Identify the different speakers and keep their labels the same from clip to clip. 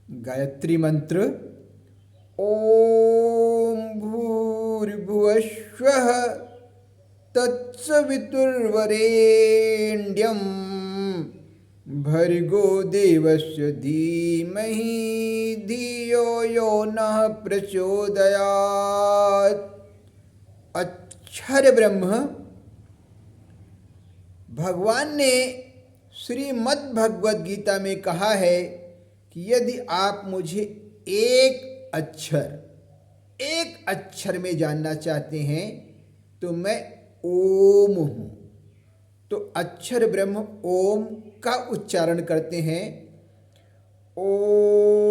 Speaker 1: गायत्री मंत्र। ओम भूर्भुवस्वः तत्सवितुर्वरेण्यं भर्गो देवस्य धीमहि धियो यो नः प्रचोदयात्। अक्षर ब्रह्म। भगवान ने श्रीमद् भगवद गीता में कहा है कि यदि आप मुझे एक अक्षर में जानना चाहते हैं तो मैं ओम हूँ। तो अक्षर ब्रह्म ओम का उच्चारण करते हैं। ओम।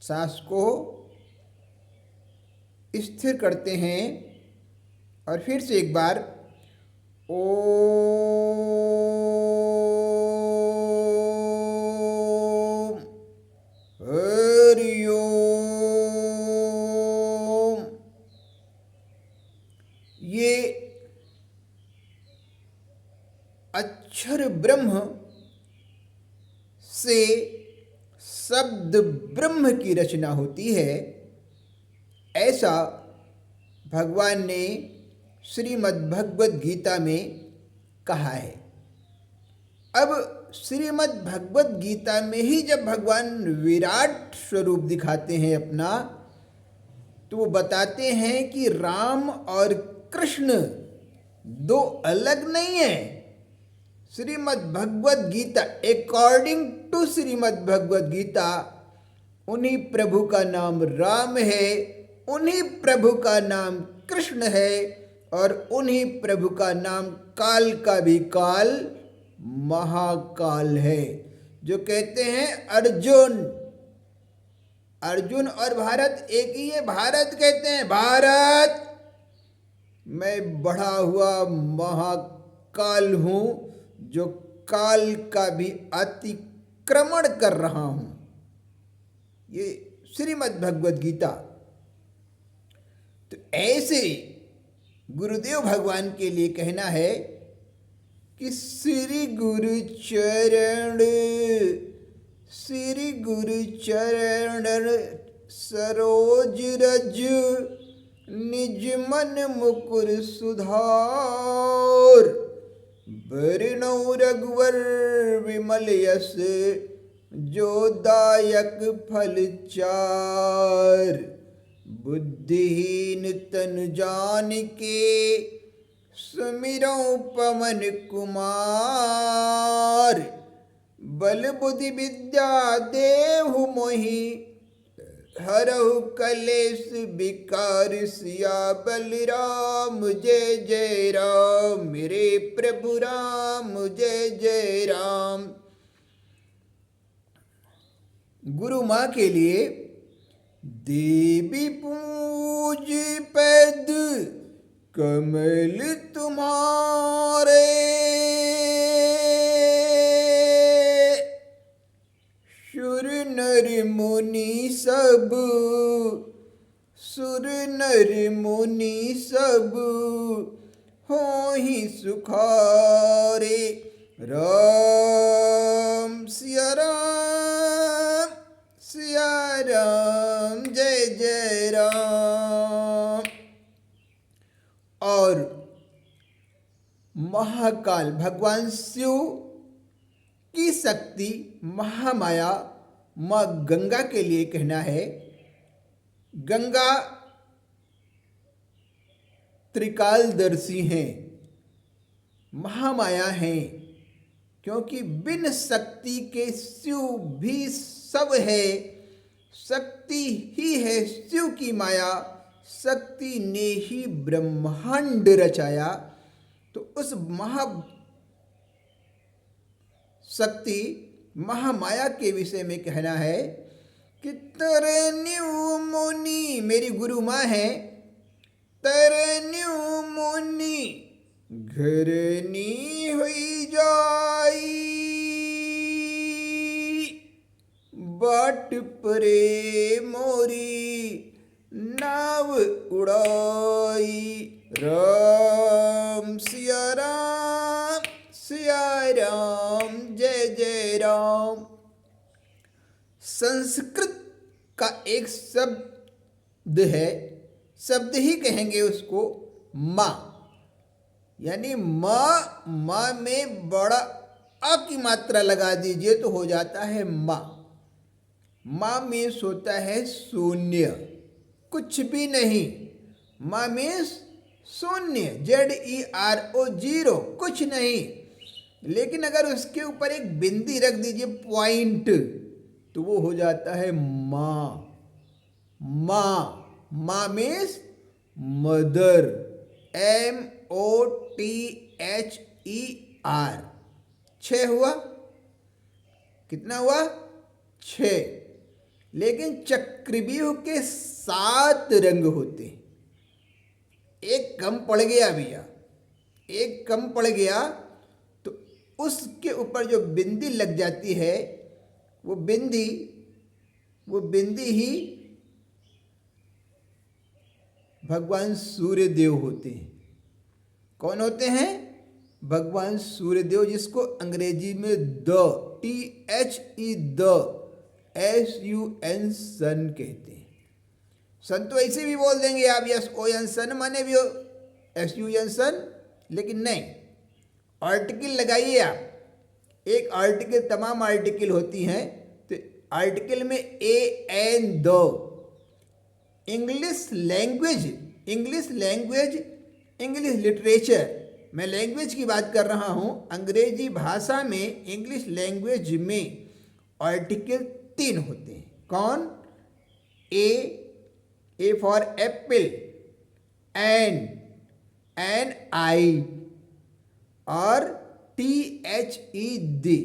Speaker 1: सांस को स्थिर करते हैं और फिर से एक बार ओम हरि ओम। ये अक्षर ब्रह्म से शब्द ब्रह्म की रचना होती है, ऐसा भगवान ने श्रीमद् भगवद गीता में कहा है। अब श्रीमद् भगवद गीता में ही जब भगवान विराट स्वरूप दिखाते हैं अपना, तो वो बताते हैं कि राम और कृष्ण दो अलग नहीं है। श्रीमद् भगवद गीता, अकॉर्डिंग टू श्रीमद् भगवद गीता, उन्हीं प्रभु का नाम राम है, उन्हीं प्रभु का नाम कृष्ण है और उन्हीं प्रभु का नाम काल का भी काल महाकाल है। जो कहते हैं अर्जुन और भारत एक ही है। भारत कहते हैं भारत, मैं बढ़ा हुआ महाकाल हूँ जो काल का भी अतिक्रमण कर रहा हूँ। ये श्रीमद् भगवद गीता। तो ऐसे गुरुदेव भगवान के लिए कहना है कि श्री गुरु चरण सरोज रज निज मन मुकुर सुधार बरनौ रघुवर विमल यस जो दायक फल चार बुद्धिहीन तन जान के सुमिरौ पवन कुमार बल बुद्धि विद्या देहु मोहि हरहु कलेश विकार सिया बलराम जय जय राम। मेरे प्रभु राम जय जय राम। गुरु माँ के लिए देवी पूज पैद कमल तुम्हारे सुर नर मुनि सब होहि सुखारे राम सिया राम जय जय राम। और महाकाल भगवान शिव की शक्ति महामाया माँ गंगा के लिए कहना है। गंगा त्रिकालदर्शी हैं, महामाया हैं, क्योंकि बिन शक्ति के शिव भी सब है। शक्ति ही है शिव की माया, शक्ति ने ही ब्रह्मांड रचाया। तो उस शक्ति महामाया के विषय में कहना है कि तरन्यु मुनि, मेरी गुरु माँ है, तरन्यु मुनि घरनी हुई जाई बाट परे मोरी नाव उड़ाई। राम सिया राम जय जय राम। संस्कृत का एक शब्द है, शब्द ही कहेंगे उसको, माँ। यानी माँ में बड़ा अ की मात्रा लगा दीजिए तो हो जाता है माँ। माँ मीन्स होता है शून्य, कुछ भी नहीं। माँ मीन्स शून्य, ZERO, जीरो, कुछ नहीं। लेकिन अगर उसके ऊपर एक बिंदी रख दीजिए, पॉइंट, तो वो हो जाता है माँ। माँ मीन्स मदर, MOTHER। 6 हुआ, कितना हुआ? 6। लेकिन चक्रव्यूह के 7 रंग होते हैं। एक कम पड़ गया भैया, एक कम पड़ गया तो उसके ऊपर जो बिंदी लग जाती है, वो बिंदी ही भगवान सूर्य देव होते हैं। कौन होते हैं? भगवान सूर्य देव, जिसको अंग्रेजी में SUN, सन कहते हैं। सन तो ऐसे भी बोल देंगे आप, SON, सन माने भी SUN, सन, लेकिन नहीं, आर्टिकल लगाइए आप। एक आर्टिकल, तमाम आर्टिकल होती हैं, तो आर्टिकल में AN, the. English language, English literature, मैं लैंग्वेज की बात कर रहा हूँ। अंग्रेजी भाषा में, इंग्लिश लैंग्वेज में आर्टिकल 3 होते हैं। कौन? ए फॉर एप्पल, एन आई, और THE।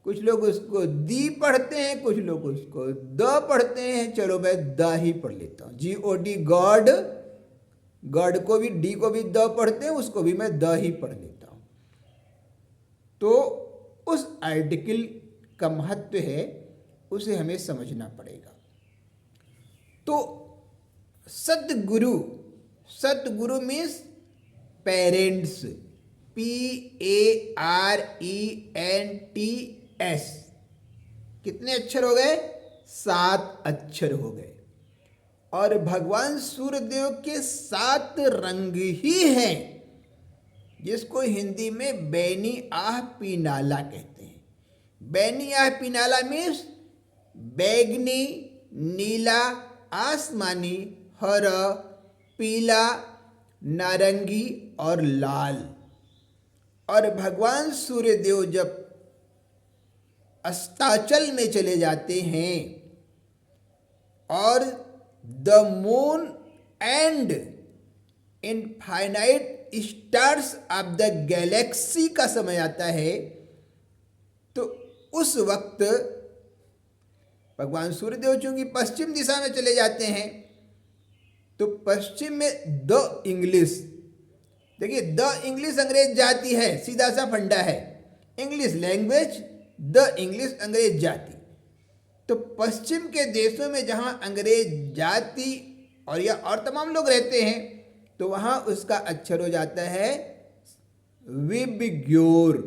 Speaker 1: कुछ लोग उसको दी पढ़ते हैं, कुछ लोग उसको द पढ़ते हैं। चलो मैं द ही पढ़ लेता हूँ। GOD, गॉड, गॉड को भी, डी को भी द पढ़ते हैं, उसको भी मैं द ही पढ़ लेता हूँ। तो उस आर्टिकल का महत्व है, उसे हमें समझना पड़ेगा। तो सद्गुरु, सद्गुरु मीन्स पेरेंट्स, PARENTS। कितने अक्षर हो गए? 7 अक्षर हो गए। और भगवान सूर्यदेव के 7 रंग ही हैं, जिसको हिंदी में बैनी आह पीनाला कहते हैं। बैनी आह पीनाला मीन्स बैगनी, नीला, आसमानी, हरा, पीला, नारंगी और लाल। और भगवान सूर्यदेव जब अस्ताचल में चले जाते हैं और the moon and infinite stars of the Galaxy का समय आता है, तो उस वक्त भगवान सूर्यदेव चूंकि पश्चिम दिशा में चले जाते हैं, तो पश्चिम में द इंग्लिश, देखिए द इंग्लिश अंग्रेज जाति है, सीधा सा फंडा है। इंग्लिश लैंग्वेज, द इंग्लिश अंग्रेज जाति। तो पश्चिम के देशों में जहाँ अंग्रेज जाति और तमाम लोग रहते हैं, तो वहाँ उसका अक्षर हो जाता है VIBGYOR.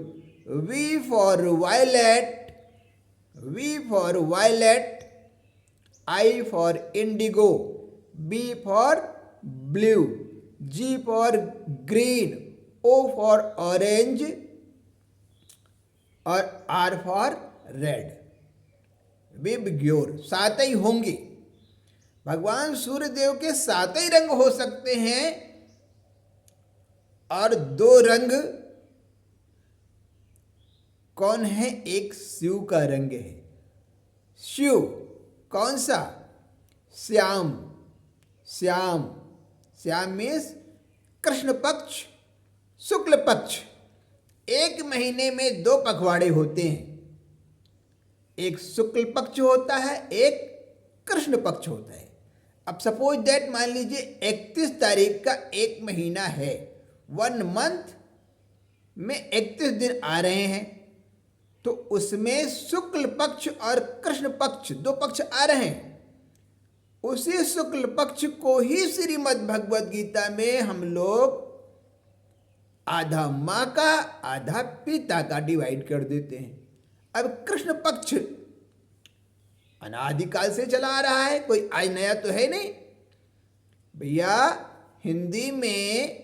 Speaker 1: V for violet, I for indigo, B for blue, G for green, O for orange और R फॉर रेड। विबग्योर, 7 ही होंगे। भगवान सूर्यदेव के 7 ही रंग हो सकते हैं, और 2 रंग कौन है? एक शिव का रंग है। शिव कौन सा? श्याम। श्याम मीन्स कृष्ण पक्ष, शुक्ल पक्ष। एक महीने में 2 पखवाड़े होते हैं, एक शुक्ल पक्ष होता है, एक कृष्ण पक्ष होता है। अब सपोज दैट, मान लीजिए 31 तारीख का एक महीना है, 1 मंथ में 31 दिन आ रहे हैं, तो उसमें शुक्ल पक्ष और कृष्ण पक्ष दो पक्ष आ रहे हैं। उसी शुक्ल पक्ष को ही श्रीमद् भगवद गीता में हम लोग आधा माँ का आधा पिता का डिवाइड कर देते हैं। अब कृष्ण पक्ष अनादिकाल से चला आ रहा है, कोई आज नया तो है नहीं भैया। हिंदी में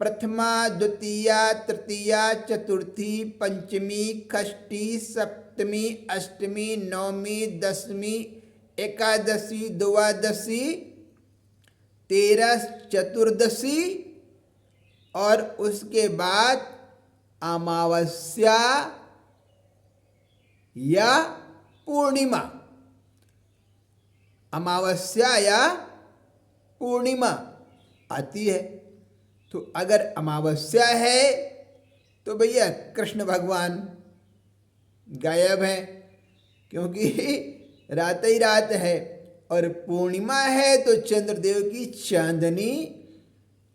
Speaker 1: प्रथमा, द्वितीया, तृतीया, चतुर्थी, पंचमी, षष्ठी, सप्तमी, अष्टमी, नवमी, दसवीं, एकादशी, द्वादशी, 13, चतुर्दशी और उसके बाद अमावस्या या पूर्णिमा। अमावस्या या पूर्णिमा आती है। तो अगर अमावस्या है तो भैया कृष्ण भगवान गायब हैं, क्योंकि रात ही रात है। और पूर्णिमा है तो चंद्रदेव की चांदनी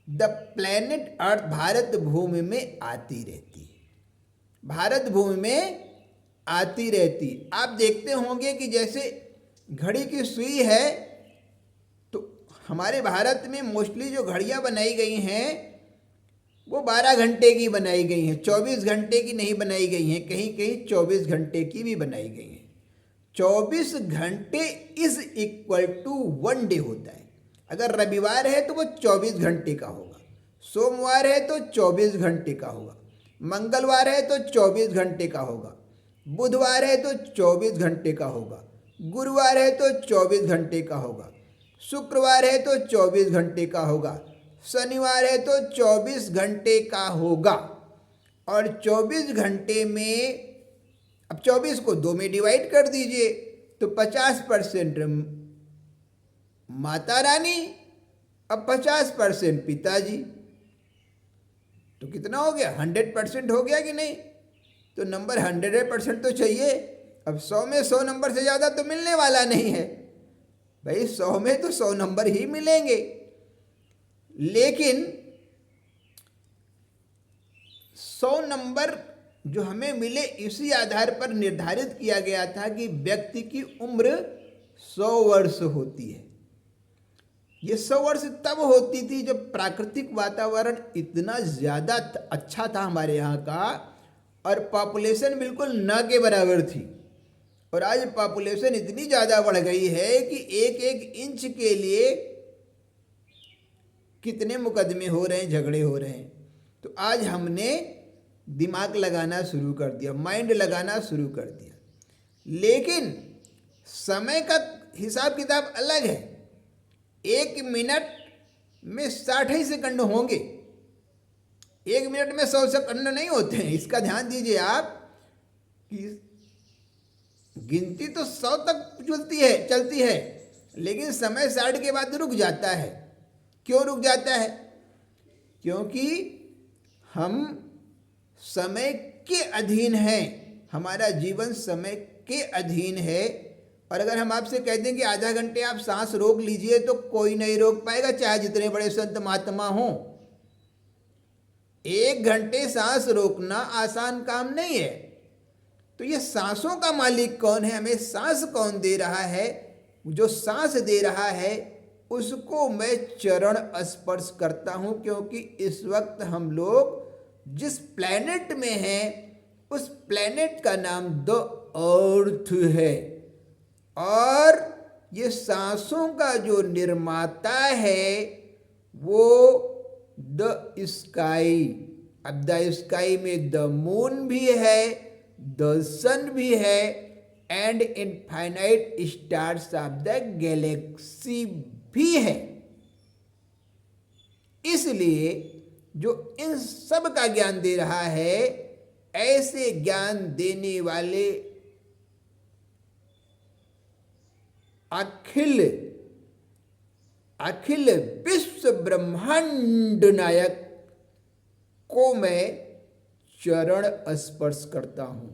Speaker 1: द प्लेनेट अर्थ भारत भूमि में आती रहती है। भारत भूमि में आती रहती। आप देखते होंगे कि जैसे घड़ी की सुई है, तो हमारे भारत में मोस्टली जो घड़ियां बनाई गई हैं वो 12 घंटे की बनाई गई हैं, 24 घंटे की नहीं बनाई गई हैं। कहीं कहीं 24 घंटे की भी बनाई गई हैं। 24 घंटे इज इक्वल टू 1 डे होता है। अगर रविवार है तो वो 24 घंटे का होगा, सोमवार है तो 24 घंटे का होगा, मंगलवार है तो 24 घंटे का होगा, बुधवार है तो 24 घंटे का होगा, गुरुवार है तो 24 घंटे का होगा, शुक्रवार है तो 24 घंटे का होगा, शनिवार है तो 24 घंटे का होगा। और 24 घंटे में अब 24 को 2 में डिवाइड कर दीजिए तो 50% माता रानी, अब 50% पिताजी, तो कितना हो गया? 100% हो गया कि नहीं? तो नंबर 100% तो चाहिए। अब 100 में 100 नंबर से ज़्यादा तो मिलने वाला नहीं है भाई। 100 में तो 100 नंबर ही मिलेंगे। लेकिन 100 नंबर जो हमें मिले इसी आधार पर निर्धारित किया गया था कि व्यक्ति की उम्र 100 वर्ष होती है। ये 100 वर्ष तब होती थी जब प्राकृतिक वातावरण इतना ज़्यादा अच्छा था हमारे यहाँ का, और पॉपुलेशन बिल्कुल न के बराबर थी। और आज पॉपुलेशन इतनी ज़्यादा बढ़ गई है कि एक एक इंच के लिए कितने मुकदमे हो रहे हैं, झगड़े हो रहे हैं। तो आज हमने दिमाग लगाना शुरू कर दिया, माइंड लगाना शुरू कर दिया। लेकिन समय का हिसाब किताब अलग है। 1 मिनट में 60 ही सेकंड होंगे, 1 मिनट में 100 सेकंड नहीं होते हैं। इसका ध्यान दीजिए आप कि गिनती तो 100 तक चलती है, लेकिन समय 60 के बाद रुक जाता है। क्यों रुक जाता है? क्योंकि हम समय के अधीन हैं। हमारा जीवन समय के अधीन है। और अगर हम आपसे कह दें कि आधा घंटे आप सांस रोक लीजिए तो कोई नहीं रोक पाएगा, चाहे जितने बड़े संत महात्मा हों। 1 घंटे सांस रोकना आसान काम नहीं है। तो ये सांसों का मालिक कौन है? हमें सांस कौन दे रहा है? जो सांस दे रहा है उसको मैं चरण स्पर्श करता हूं, क्योंकि इस वक्त हम लोग जिस प्लेनेट में हैं उस प्लेनेट का नाम द अर्थ है। और ये सांसों का जो निर्माता है वो द स्काई। अब द स्काई में द मून भी है, द सन भी है, and infinite stars of the Galaxy भी है। इसलिए जो इन सब का ज्ञान दे रहा है, ऐसे ज्ञान देने वाले अखिल विश्व ब्रह्मांड नायक को मैं चरण स्पर्श करता हूं।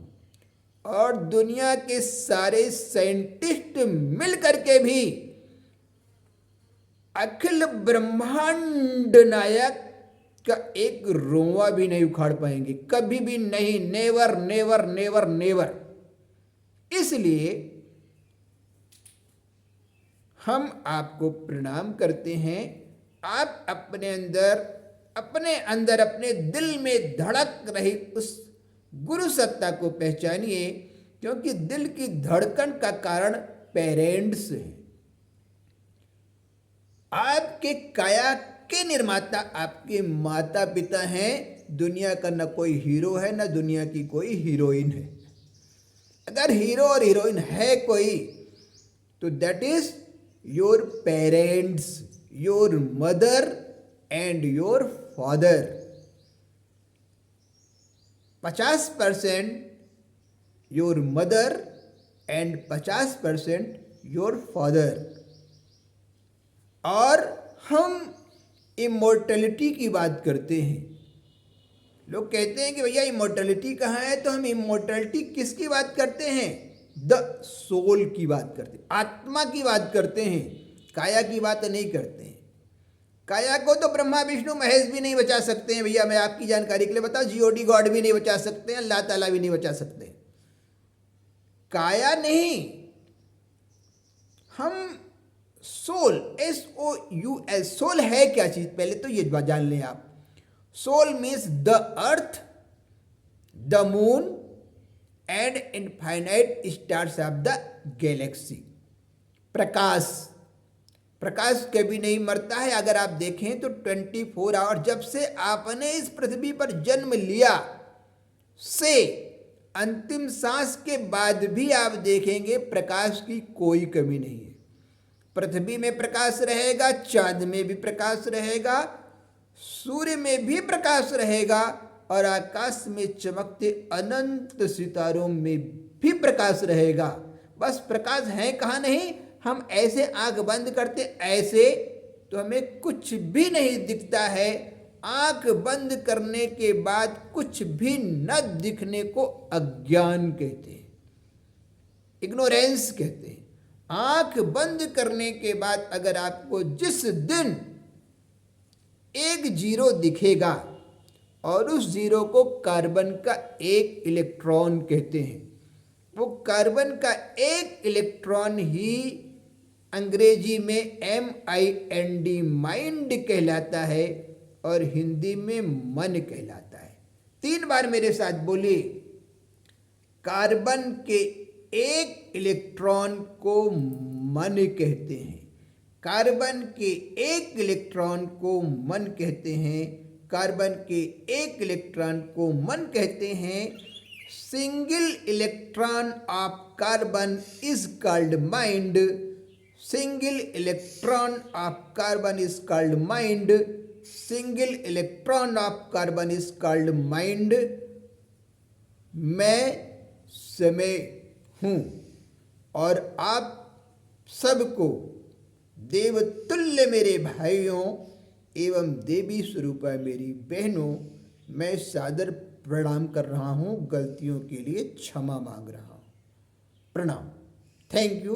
Speaker 1: और दुनिया के सारे साइंटिस्ट मिलकर के भी अखिल ब्रह्मांड नायक का एक रोंवा भी नहीं उखाड़ पाएंगे, कभी भी नहीं, नेवर नेवर नेवर नेवर। इसलिए हम आपको प्रणाम करते हैं। आप अपने अंदर अपने दिल में धड़क रही उस गुरु सत्ता को पहचानिए, क्योंकि दिल की धड़कन का कारण पेरेंट्स है। आपके काया के निर्माता आपके माता पिता हैं। दुनिया का न कोई हीरो है, न दुनिया की कोई हीरोइन है। अगर हीरो और हीरोइन है कोई, तो that is your parents, your mother and your father. 50% your mother and 50% your father. और हम इमोर्टलिटी की बात करते हैं। लोग कहते हैं कि भैया इमोर्टलिटी कहाँ है, तो हम इमोर्टलिटी किसकी बात करते हैं? द सोल की बात करते हैं, आत्मा की बात करते हैं, काया की बात नहीं करते हैं। काया को तो ब्रह्मा विष्णु महेश भी नहीं बचा सकते हैं भैया, मैं आपकी जानकारी के लिए बताऊं, जीओडी गॉड भी नहीं बचा सकते हैं, अल्लाह ताला भी नहीं बचा सकते। काया नहीं, हम सोल, SOUL, सोल है क्या चीज, पहले तो ये जान लें आप। Soul means the earth, the moon and infinite stars of the galaxy. प्रकाश, प्रकाश कभी नहीं मरता है। अगर आप देखें तो 24 आवर, जब से आपने इस पृथ्वी पर जन्म लिया से अंतिम सांस के बाद भी आप देखेंगे प्रकाश की कोई कमी नहीं है। पृथ्वी में प्रकाश रहेगा, चांद में भी प्रकाश रहेगा, सूर्य में भी प्रकाश रहेगा, और आकाश में चमकते अनंत सितारों में भी प्रकाश रहेगा। बस प्रकाश है कहाँ नहीं, हम ऐसे आंख बंद करते ऐसे, तो हमें कुछ भी नहीं दिखता है। आंख बंद करने के बाद कुछ भी न दिखने को अज्ञान कहते हैं, इग्नोरेंस कहते हैं। आंख बंद करने के बाद अगर आपको जिस दिन एक जीरो दिखेगा, और उस जीरो को कार्बन का एक इलेक्ट्रॉन कहते हैं, वो कार्बन का एक इलेक्ट्रॉन ही अंग्रेजी में MIND, माइंड कहलाता है, और हिंदी में मन कहलाता है। 3 बार मेरे साथ बोलिए, कार्बन के एक इलेक्ट्रॉन को मन कहते हैं, कार्बन के एक इलेक्ट्रॉन को मन कहते हैं, कार्बन के एक इलेक्ट्रॉन को मन कहते हैं। Single electron of carbon is called mind, single electron of carbon is called mind, single electron of carbon is called mind. मैं समय हूँ, और आप सबको देवतुल्य मेरे भाइयों एवं देवी स्वरूपा मेरी बहनों, मैं सादर प्रणाम कर रहा हूँ। गलतियों के लिए क्षमा मांग रहा हूँ। प्रणाम। Thank you.